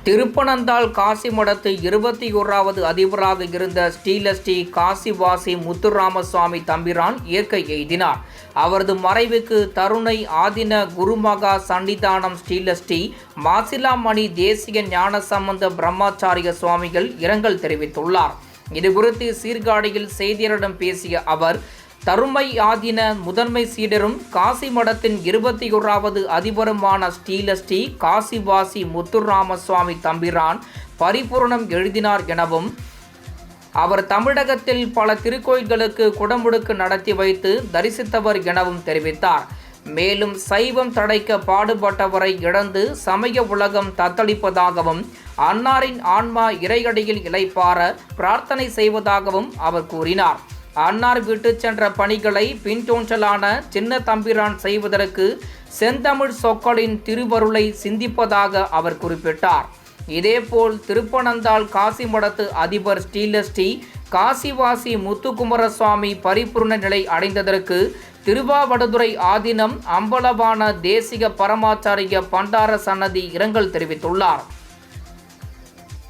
திருப்பனந்தாள் காசி மடத்து 21வது அதிபராக இருந்த ஸ்ரீலஸ்ரீ காசிவாசி முத்துராமசுவாமி தம்பிரான் இயற்கை எய்தினார். அவரது மறைவுக்கு தருணை ஆதின குருமகா சன்னிதானம் ஸ்ரீலஸ்ரீ மாசிலாமணி தேசிய ஞானசம்பந்த பிரம்மாச்சாரிய சுவாமிகள் இரங்கல் தெரிவித்துள்ளார். இதுகுறித்து சீர்காழியில் செய்தியாளரிடம் பேசிய அவர், தருமை ஆதீன முதன்மை சீடரும் காசி மடத்தின் 21வது அதிபருமான ஸ்ரீலஸ்ரீ காசிவாசி முத்துராமசுவாமி தம்பிரான் பரிபூரணம் எழுதினார் எனவும், அவர் தமிழகத்தில் பல திருக்கோயில்களுக்கு குடமுழுக்கு நடத்தி வைத்து தரிசித்தவர் எனவும் தெரிவித்தார். மேலும் சைவம் தடைக்க பாடுபட்டவரை இழந்து சமய உலகம் தத்தளிப்பதாகவும், அன்னாரின் ஆன்மா இறையடியில் இளைப்பார பிரார்த்தனை செய்வதாகவும் அவர் கூறினார். அன்னார் விட்டு சென்ற பணிகளை பின்தோன்றலான சின்ன தம்பிரான் செய்வதற்கு செந்தமிழ் சொற்களின் திருவருளை சிந்திப்பதாக அவர் குறிப்பிட்டார். இதேபோல் திருப்பனந்தாள் காசி மடத்து அதிபர் ஸ்ரீலஸ்ரீ காசிவாசி முத்துக்குமாரசுவாமி பரிபூர்ண நிலை அடைந்ததற்கு திருவாவடுதுறை ஆதீனம் அம்பலவான தேசிக பரமாச்சாரிய பண்டார சன்னதி இரங்கல் தெரிவித்துள்ளார்.